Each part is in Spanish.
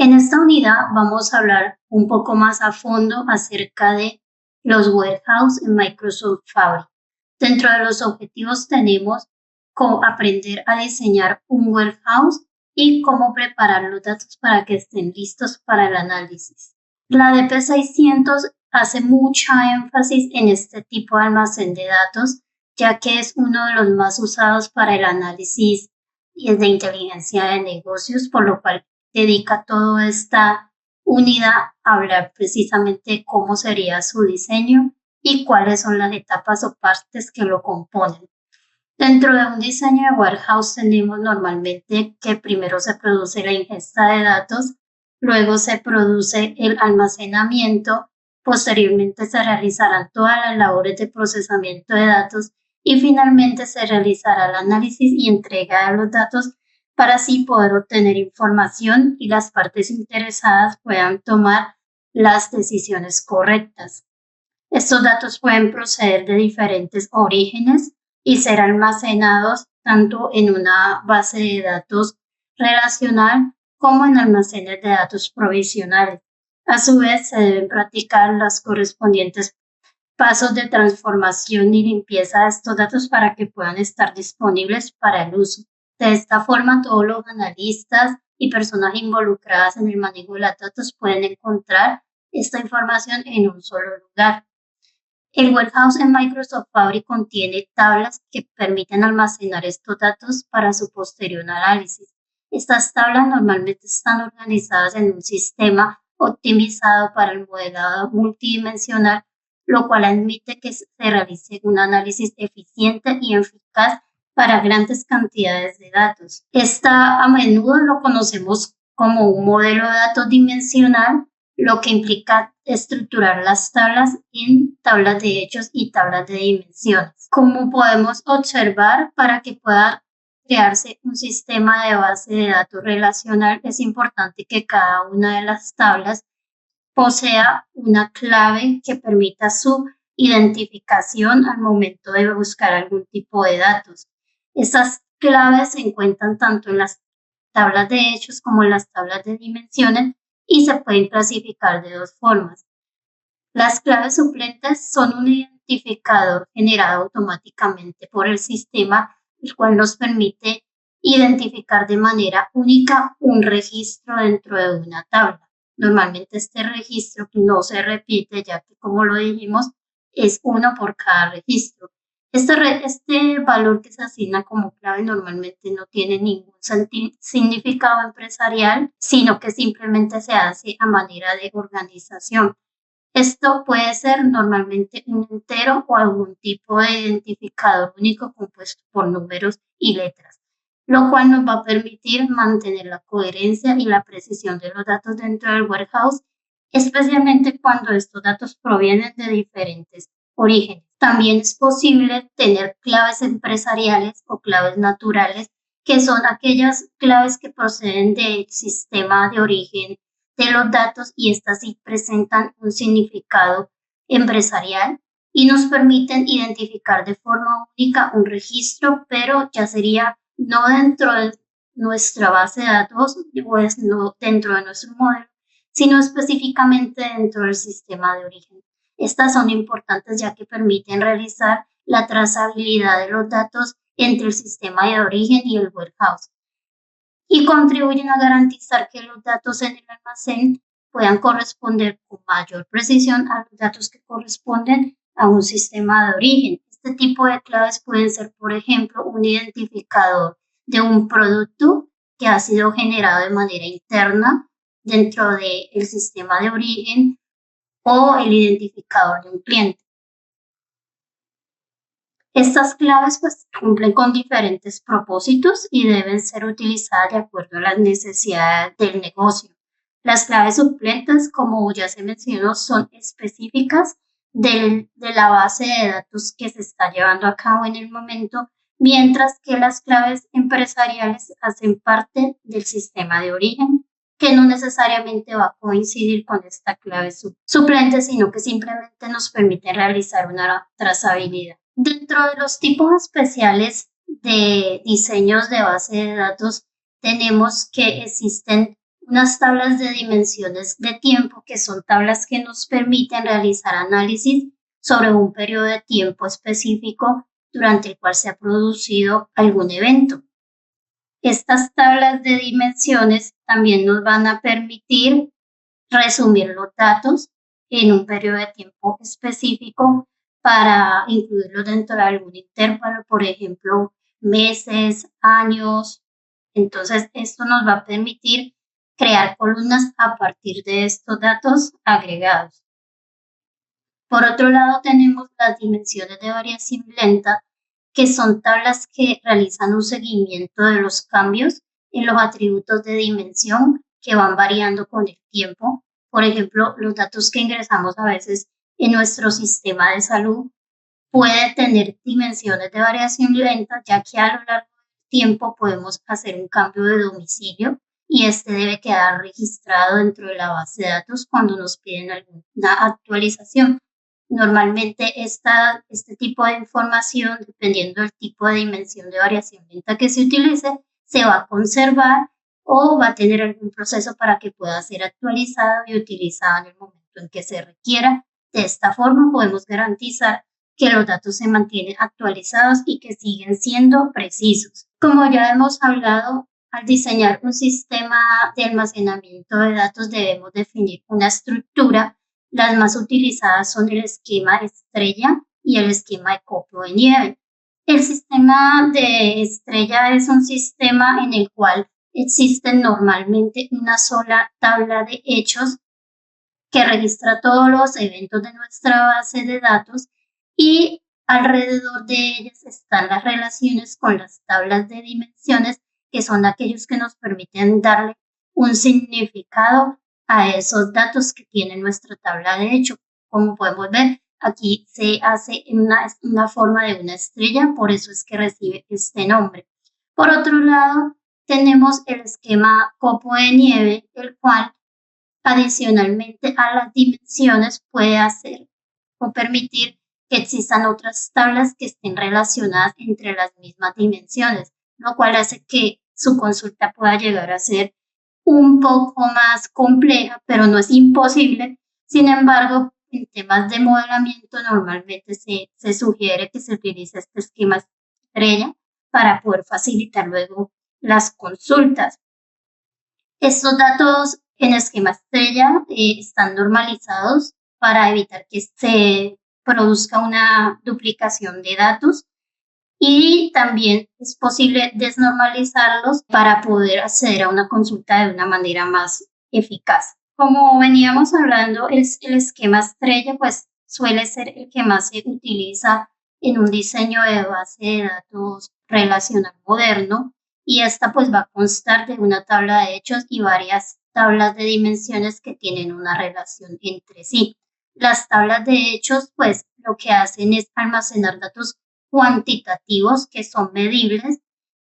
En esta unidad vamos a hablar un poco más a fondo acerca de los warehouse en Microsoft Fabric. Dentro de los objetivos tenemos cómo aprender a diseñar un warehouse y cómo preparar los datos para que estén listos para el análisis. La DP600 hace mucha énfasis en este tipo de almacén de datos, ya que es uno de los más usados para el análisis de inteligencia de negocios, por lo cual dedica toda esta unidad a hablar precisamente de cómo sería su diseño y cuáles son las etapas o partes que lo componen. Dentro de un diseño de warehouse tenemos normalmente que primero se produce la ingesta de datos, luego se produce el almacenamiento, posteriormente se realizarán todas las labores de procesamiento de datos y finalmente se realizará el análisis y entrega de los datos para así poder obtener información y las partes interesadas puedan tomar las decisiones correctas. Estos datos pueden proceder de diferentes orígenes y ser almacenados tanto en una base de datos relacional como en almacenes de datos provisionales. A su vez, se deben practicar los correspondientes pasos de transformación y limpieza de estos datos para que puedan estar disponibles para el uso. De esta forma, todos los analistas y personas involucradas en el manejo de los datos pueden encontrar esta información en un solo lugar. El warehouse en Microsoft Fabric contiene tablas que permiten almacenar estos datos para su posterior análisis. Estas tablas normalmente están organizadas en un sistema optimizado para el modelado multidimensional, lo cual admite que se realice un análisis eficiente y eficaz para grandes cantidades de datos. A menudo lo conocemos como un modelo de datos dimensional, lo que implica estructurar las tablas en tablas de hechos y tablas de dimensiones. Como podemos observar, para que pueda crearse un sistema de base de datos relacional, es importante que cada una de las tablas posea una clave que permita su identificación al momento de buscar algún tipo de datos. Estas claves se encuentran tanto en las tablas de hechos como en las tablas de dimensiones y se pueden clasificar de dos formas. Las claves suplentes son un identificador generado automáticamente por el sistema, el cual nos permite identificar de manera única un registro dentro de una tabla. Normalmente este registro no se repite, ya que, como lo dijimos, es uno por cada registro. Este valor que se asigna como clave normalmente no tiene ningún significado empresarial, sino que simplemente se hace a manera de organización. Esto puede ser normalmente un entero o algún tipo de identificador único compuesto por números y letras, lo cual nos va a permitir mantener la coherencia y la precisión de los datos dentro del warehouse, especialmente cuando estos datos provienen de diferentes orígenes. También es posible tener claves empresariales o claves naturales, que son aquellas claves que proceden del sistema de origen de los datos y estas sí presentan un significado empresarial y nos permiten identificar de forma única un registro, pero ya sería no dentro de nuestra base de datos, pues no dentro de nuestro modelo, sino específicamente dentro del sistema de origen. Estas son importantes ya que permiten realizar la trazabilidad de los datos entre el sistema de origen y el warehouse y contribuyen a garantizar que los datos en el almacén puedan corresponder con mayor precisión a los datos que corresponden a un sistema de origen. Este tipo de claves pueden ser, por ejemplo, un identificador de un producto que ha sido generado de manera interna dentro del sistema de origen o el identificador de un cliente. Estas claves cumplen con diferentes propósitos y deben ser utilizadas de acuerdo a las necesidades del negocio. Las claves suplentes, como ya se mencionó, son específicas de la base de datos que se está llevando a cabo en el momento, mientras que las claves empresariales hacen parte del sistema de origen, que no necesariamente va a coincidir con esta clave suplente, sino que simplemente nos permite realizar una trazabilidad. Dentro de los tipos especiales de diseños de base de datos, tenemos que existen unas tablas de dimensiones de tiempo, que son tablas que nos permiten realizar análisis sobre un periodo de tiempo específico durante el cual se ha producido algún evento. Estas tablas de dimensiones también nos van a permitir resumir los datos en un periodo de tiempo específico para incluirlos dentro de algún intervalo, por ejemplo, meses, años. Entonces, esto nos va a permitir crear columnas a partir de estos datos agregados. Por otro lado, tenemos las dimensiones de variación lenta, que son tablas que realizan un seguimiento de los cambios en los atributos de dimensión que van variando con el tiempo. Por ejemplo, los datos que ingresamos a veces en nuestro sistema de salud puede tener dimensiones de variación lenta, ya que a lo largo del tiempo podemos hacer un cambio de domicilio y este debe quedar registrado dentro de la base de datos cuando nos piden alguna actualización. Normalmente este tipo de información, dependiendo del tipo de dimensión de variación lenta que se utilice, se va a conservar o va a tener algún proceso para que pueda ser actualizado y utilizado en el momento en que se requiera. De esta forma podemos garantizar que los datos se mantienen actualizados y que siguen siendo precisos. Como ya hemos hablado, al diseñar un sistema de almacenamiento de datos debemos definir una estructura. Las más utilizadas son el esquema estrella y el esquema de copo de nieve. El sistema de estrella es un sistema en el cual existe normalmente una sola tabla de hechos que registra todos los eventos de nuestra base de datos y alrededor de ellas están las relaciones con las tablas de dimensiones, que son aquellos que nos permiten darle un significado a esos datos que tiene nuestra tabla de hecho. Como podemos ver, aquí se hace una forma de una estrella, por eso es que recibe este nombre. Por otro lado, tenemos el esquema copo de nieve, el cual adicionalmente a las dimensiones puede hacer o permitir que existan otras tablas que estén relacionadas entre las mismas dimensiones, lo cual hace que su consulta pueda llegar a ser un poco más compleja, pero no es imposible. Sin embargo, en temas de modelamiento normalmente se sugiere que se utilice este esquema estrella para poder facilitar luego las consultas. Estos datos en esquema estrella están normalizados para evitar que se produzca una duplicación de datos y también es posible desnormalizarlos para poder acceder a una consulta de una manera más eficaz. Como veníamos hablando, el esquema estrella pues suele ser el que más se utiliza en un diseño de base de datos relacional moderno y esta pues va a constar de una tabla de hechos y varias tablas de dimensiones que tienen una relación entre sí. Las tablas de hechos pues lo que hacen es almacenar datos cuantitativos que son medibles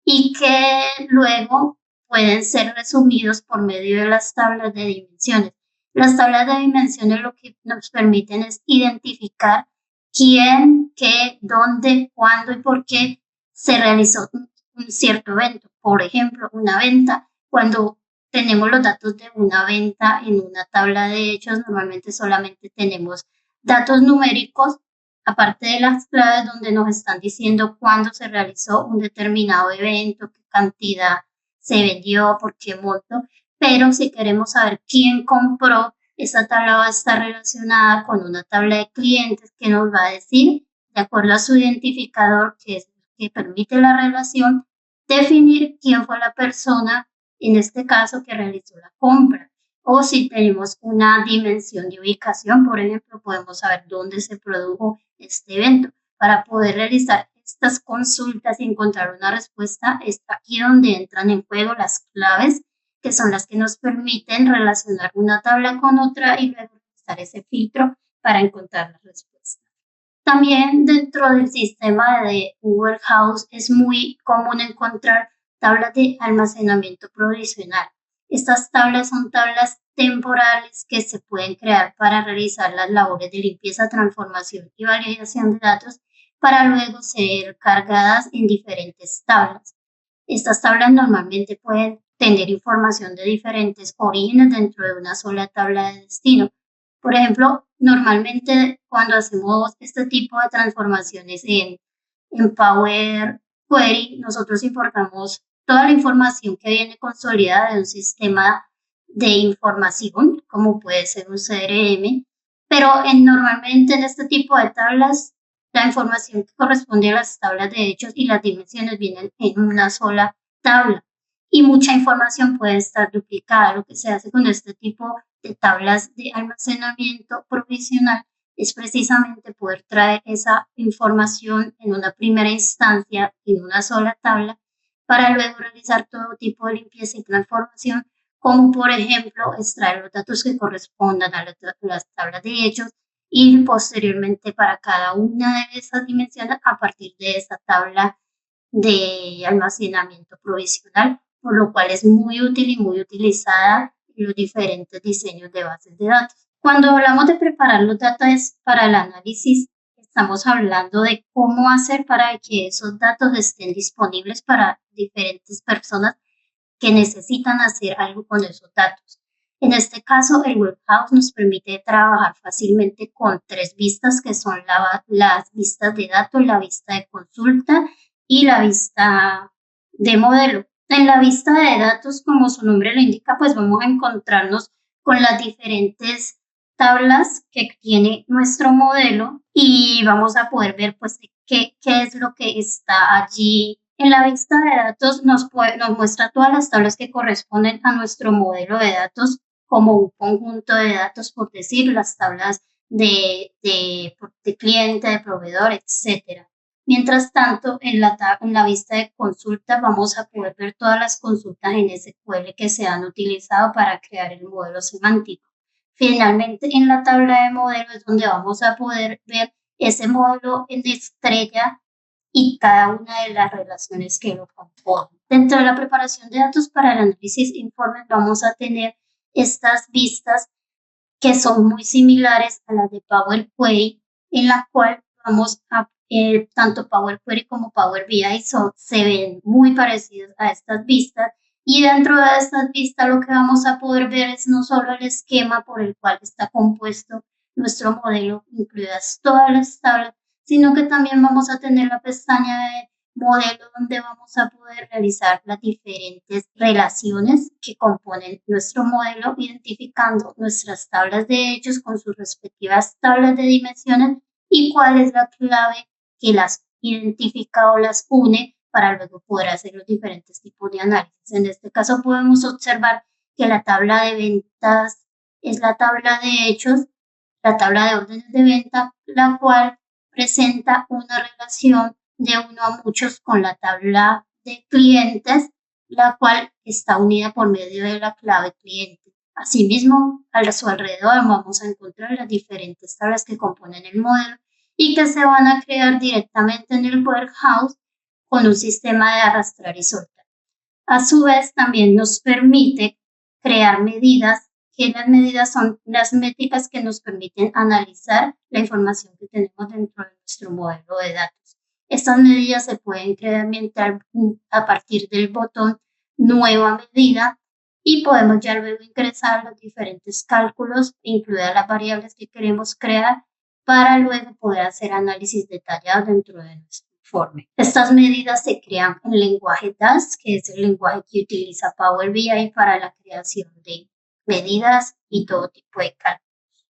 y que luego pueden ser resumidos por medio de las tablas de dimensiones. Las tablas de dimensiones lo que nos permiten es identificar quién, qué, dónde, cuándo y por qué se realizó un cierto evento. Por ejemplo, una venta. Cuando tenemos los datos de una venta en una tabla de hechos, normalmente solamente tenemos datos numéricos, aparte de las claves donde nos están diciendo cuándo se realizó un determinado evento, qué cantidad se vendió, por qué monto. Pero si queremos saber quién compró, esa tabla va a estar relacionada con una tabla de clientes que nos va a decir, de acuerdo a su identificador, que es el que permite la relación, definir quién fue la persona, en este caso, que realizó la compra. O si tenemos una dimensión de ubicación, por ejemplo, podemos saber dónde se produjo este evento. Para poder realizar estas consultas y encontrar una respuesta, es aquí donde entran en juego las claves, que son las que nos permiten relacionar una tabla con otra y luego realizar ese filtro para encontrar la respuesta. También dentro del sistema de Google House es muy común encontrar tablas de almacenamiento provisional. Estas tablas son tablas temporales que se pueden crear para realizar las labores de limpieza, transformación y validación de datos para luego ser cargadas en diferentes tablas. Estas tablas normalmente pueden tener información de diferentes orígenes dentro de una sola tabla de destino. Por ejemplo, normalmente cuando hacemos este tipo de transformaciones en Power Query, nosotros importamos toda la información que viene consolidada de un sistema de información, como puede ser un CRM, pero normalmente en este tipo de tablas, la información que corresponde a las tablas de hechos y las dimensiones vienen en una sola tabla y mucha información puede estar duplicada. Lo que se hace con este tipo de tablas de almacenamiento provisional es precisamente poder traer esa información en una primera instancia en una sola tabla para luego realizar todo tipo de limpieza y transformación, como por ejemplo extraer los datos que correspondan a las tablas de hechos y posteriormente para cada una de esas dimensiones a partir de esa tabla de almacenamiento provisional, por lo cual es muy útil y muy utilizada en los diferentes diseños de bases de datos. Cuando hablamos de preparar los datos para el análisis, estamos hablando de cómo hacer para que esos datos estén disponibles para diferentes personas que necesitan hacer algo con esos datos. En este caso, el Warehouse nos permite trabajar fácilmente con tres vistas, que son las vistas de datos, la vista de consulta y la vista de modelo. En la vista de datos, como su nombre lo indica, pues vamos a encontrarnos con las diferentes tablas que tiene nuestro modelo y vamos a poder ver pues qué es lo que está allí. En la vista de datos nos muestra todas las tablas que corresponden a nuestro modelo de datos como un conjunto de datos, por decir, las tablas de cliente, de proveedor, etcétera. Mientras tanto, en la vista de consulta vamos a poder ver todas las consultas en SQL que se han utilizado para crear el modelo semántico. Finalmente, en la tabla de modelo es donde vamos a poder ver ese modelo en estrella y cada una de las relaciones que lo componen. Dentro de la preparación de datos para el análisis de informes vamos a tener estas vistas que son muy similares a las de Power Query, en la cual vamos a tanto Power Query como Power BI se ven muy parecidos a estas vistas y dentro de estas vistas lo que vamos a poder ver es no solo el esquema por el cual está compuesto nuestro modelo, incluidas todas las tablas, sino que también vamos a tener la pestaña de modelo donde vamos a poder realizar las diferentes relaciones que componen nuestro modelo, identificando nuestras tablas de hechos con sus respectivas tablas de dimensiones y cuál es la clave que las identifica o las une para luego poder hacer los diferentes tipos de análisis. En este caso podemos observar que la tabla de ventas es la tabla de hechos, la tabla de órdenes de venta, la cual presenta una relación de uno a muchos con la tabla de clientes, la cual está unida por medio de la clave cliente. Asimismo, a su alrededor vamos a encontrar las diferentes tablas que componen el modelo y que se van a crear directamente en el warehouse con un sistema de arrastrar y soltar. A su vez, también nos permite crear medidas, que las medidas son las métricas que nos permiten analizar la información que tenemos dentro de nuestro modelo de datos. Estas medidas se pueden incrementar a partir del botón Nueva medida y podemos ya luego ingresar los diferentes cálculos, incluidas las variables que queremos crear, para luego poder hacer análisis detallados dentro de nuestro informe. Estas medidas se crean en lenguaje DAS, que es el lenguaje que utiliza Power BI para la creación de medidas y todo tipo de cálculos.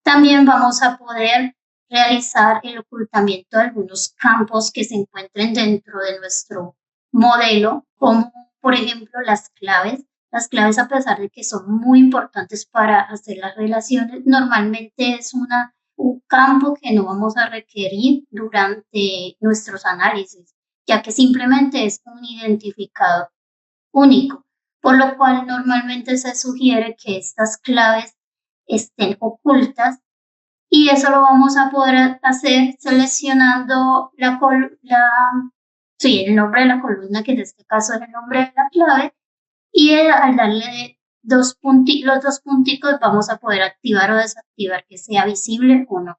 También vamos a poder realizar el ocultamiento de algunos campos que se encuentren dentro de nuestro modelo, como por ejemplo las claves. Las claves, a pesar de que son muy importantes para hacer las relaciones, normalmente es un campo que no vamos a requerir durante nuestros análisis, ya que simplemente es un identificador único, por lo cual normalmente se sugiere que estas claves estén ocultas y eso lo vamos a poder hacer seleccionando el nombre de la columna, que en este caso es el nombre de la clave, y al darle los dos punticos vamos a poder activar o desactivar que sea visible o no.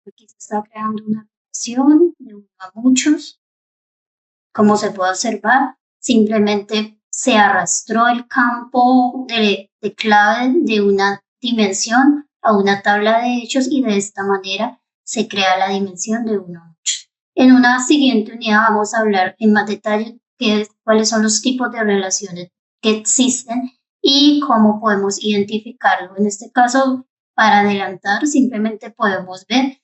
Aquí se está creando una relación de uno a muchos. Como se puede observar, simplemente se arrastró el campo de clave de una dimensión a una tabla de hechos y de esta manera se crea la dimensión de uno a muchos. En una siguiente unidad vamos a hablar en más detalle cuáles son los tipos de relaciones que existen y cómo podemos identificarlo. En este caso, para adelantar, simplemente podemos ver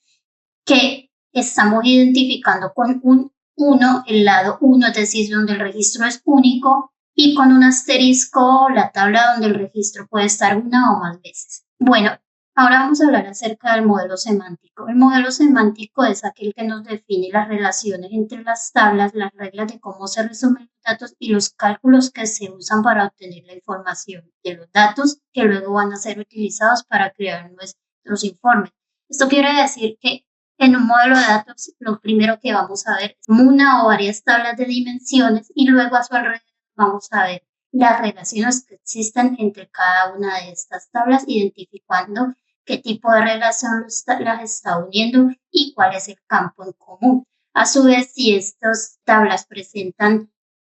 que estamos identificando con un 1 el lado 1, es decir, donde el registro es único, y con un asterisco la tabla donde el registro puede estar una o más veces. Bueno, ahora vamos a hablar acerca del modelo semántico. El modelo semántico es aquel que nos define las relaciones entre las tablas, las reglas de cómo se resumen los datos y los cálculos que se usan para obtener la información de los datos que luego van a ser utilizados para crear nuestros informes. Esto quiere decir que en un modelo de datos, lo primero que vamos a ver es una o varias tablas de dimensiones y luego a su alrededor vamos a ver las relaciones que existen entre cada una de estas tablas, identificando qué tipo de relación las está uniendo y cuál es el campo en común. A su vez, si estas tablas presentan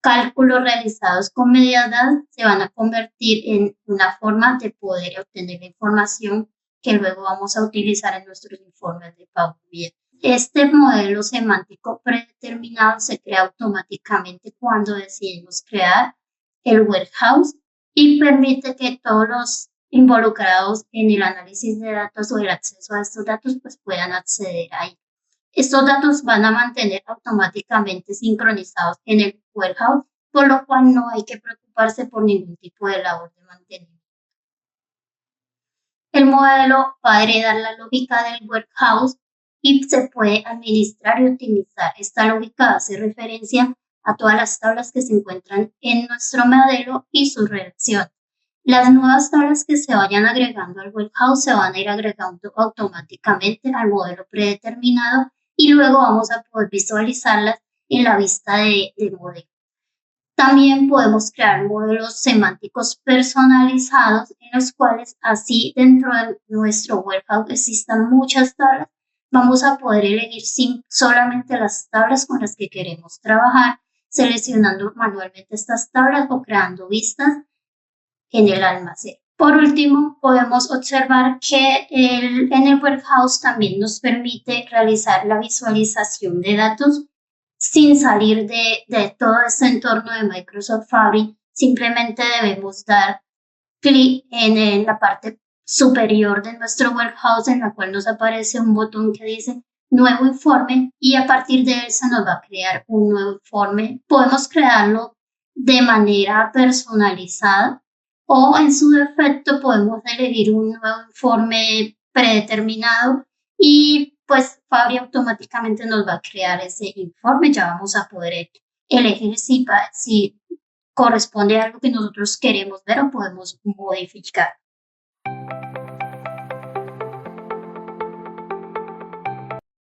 cálculos realizados con medidas dadas, se van a convertir en una forma de poder obtener la información que luego vamos a utilizar en nuestros informes de Power BI. Este modelo semántico predeterminado se crea automáticamente cuando decidimos crear el warehouse y permite que todos los involucrados en el análisis de datos o el acceso a estos datos pues puedan acceder ahí. Estos datos van a mantener automáticamente sincronizados en el warehouse, por lo cual no hay que preocuparse por ningún tipo de labor de mantenimiento. El modelo va a heredar la lógica del warehouse y se puede administrar y optimizar. Esta lógica hace referencia a todas las tablas que se encuentran en nuestro modelo y su relación. Las nuevas tablas que se vayan agregando al warehouse se van a ir agregando automáticamente al modelo predeterminado y luego vamos a poder visualizarlas en la vista de modelo. También podemos crear modelos semánticos personalizados en los cuales así dentro de nuestro warehouse existan muchas tablas, vamos a poder elegir solamente las tablas con las que queremos trabajar, seleccionando manualmente estas tablas o creando vistas en el almacén. Por último, podemos observar que en el warehouse también nos permite realizar la visualización de datos sin salir de todo este entorno de Microsoft Fabric. Simplemente debemos dar clic en la parte superior de nuestro warehouse, en la cual nos aparece un botón que dice nuevo informe y a partir de él se nos va a crear un nuevo informe. Podemos crearlo de manera personalizada o en su defecto podemos elegir un nuevo informe predeterminado y pues Fabri automáticamente nos va a crear ese informe. Ya vamos a poder elegir si corresponde a algo que nosotros queremos ver o podemos modificar.